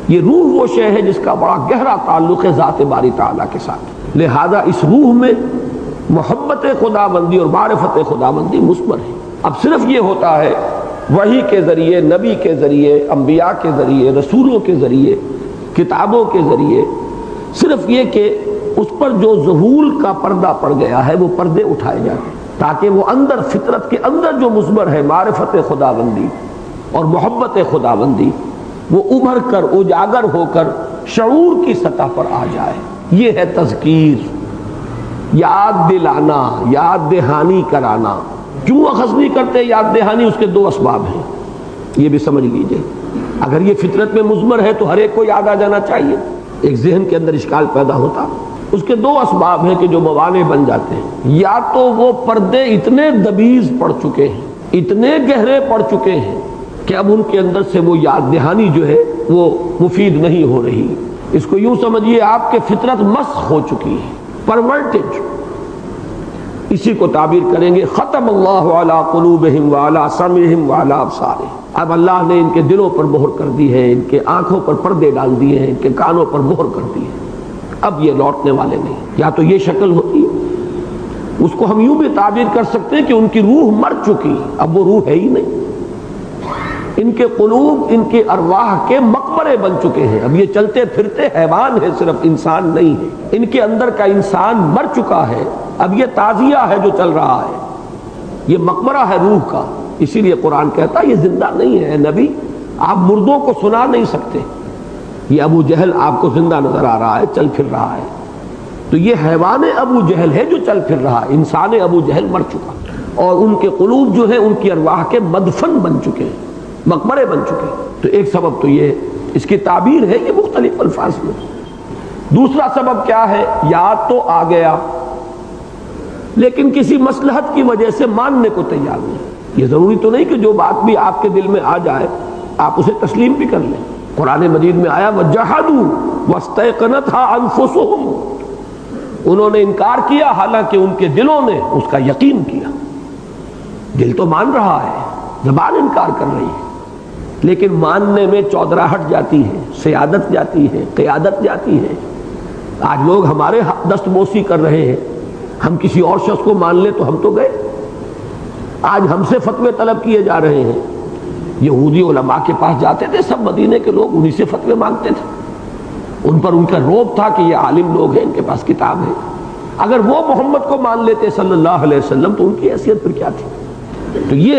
یہ روح وہ شے ہے جس کا بڑا گہرا تعلق ہے ذات باری تعالیٰ کے ساتھ، لہذا اس روح میں محبت خداوندی اور معرفت خداوندی مثمر ہے۔ اب صرف یہ ہوتا ہے وحی کے ذریعے، نبی کے ذریعے، انبیاء کے ذریعے، رسولوں کے ذریعے، کتابوں کے ذریعے، صرف یہ کہ اس پر جو ظہور کا پردہ پڑ گیا ہے وہ پردے اٹھائے جائیں تاکہ وہ اندر، فطرت کے اندر جو مثمر ہے معرفت خداوندی اور محبت خداوندی، وہ ابھر کر اجاگر ہو کر شعور کی سطح پر آ جائے۔ یہ ہے تذکیر، یاد دلانا، یاد دہانی کرانا۔ کیوں اخذ نہیں کرتے یاد دہانی؟ اس کے دو اسباب ہیں، یہ بھی سمجھ لیجئے۔ اگر یہ فطرت میں مضمر ہے تو ہر ایک کو یاد آ جانا چاہیے، ایک ذہن کے اندر اشکال پیدا ہوتا۔ اس کے دو اسباب ہیں کہ جو موانع بن جاتے ہیں۔ یا تو وہ پردے اتنے دبیز پڑ چکے ہیں، اتنے گہرے پڑ چکے ہیں کہ اب ان کے اندر سے وہ یاد دہانی جو ہے وہ مفید نہیں ہو رہی۔ اس کو یوں سمجھیے آپ کے فطرت مسخ ہو چکی ہے، پرورٹڈ۔ اسی کو تعبیر کریں گے ختم اللہ علی قلوبہم وعلی سمعہم وعلی ابصارہم۔ اب اللہ نے ان کے دلوں پر مہر کر دی ہے، ان کے آنکھوں پر پردے ڈال دیے ہیں، ان کے کانوں پر مہر کر دی ہے۔ اب یہ لوٹنے والے نہیں۔ یا تو یہ شکل ہوتی ہے، اس کو ہم یوں بھی تعبیر کر سکتے ہیں کہ ان کی روح مر چکی، اب وہ روح ہے ہی نہیں۔ ان کے قلوب، ان کے ارواح کے مقبرے بن چکے ہیں، اب یہ چلتے پھرتے حیوان ہے، صرف انسان نہیں ہے۔ ان کے اندر کا انسان مر چکا ہے، اب یہ تعزیہ ہے جو چل رہا ہے، یہ مقبرہ ہے روح کا۔ اسی لیے قرآن کہتا ہے یہ زندہ نہیں ہے نبی، آپ مردوں کو سنا نہیں سکتے۔ یہ ابو جہل آپ کو زندہ نظر آ رہا ہے، چل پھر رہا ہے، تو یہ حیوان ابو جہل ہے جو چل پھر رہا ہے، انسان ابو جہل مر چکا، اور ان کے قلوب جو ہیں ان کی ارواح کے مدفن بن چکے ہیں، مقبرے بن چکے ہیں۔ تو ایک سبب تو یہ اس کی تعبیر ہے یہ مختلف الفاظ میں۔ دوسرا سبب کیا ہے؟ یاد تو آ گیا لیکن کسی مصلحت کی وجہ سے ماننے کو تیار نہیں۔ یہ ضروری تو نہیں کہ جو بات بھی آپ کے دل میں آ جائے آپ اسے تسلیم بھی کر لیں۔ قرآن مجید میں آیا وَجَحَدُوا وَاسْتَيْقَنَتْهَا أَنفُسُهُمْ، انہوں نے انکار کیا حالانکہ ان کے دلوں نے اس کا یقین کیا۔ دل تو مان رہا ہے، زبان انکار کر رہی ہے، لیکن ماننے میں چودراہٹ جاتی ہے، سیادت جاتی ہے، قیادت جاتی ہے۔ آج لوگ ہمارے دست بوسی کر رہے ہیں، ہم کسی اور شخص کو مان لیں تو ہم تو گئے۔ آج ہم سے فتوے طلب کیے جا رہے ہیں۔ یہودی علماء کے پاس جاتے تھے سب مدینے کے لوگ، انہی سے فتوے مانگتے تھے، ان پر ان کا رعب تھا کہ یہ عالم لوگ ہیں، ان کے پاس کتاب ہے۔ اگر وہ محمد کو مان لیتے صلی اللہ علیہ وسلم تو ان کی حیثیت پھر کیا تھی؟ تو یہ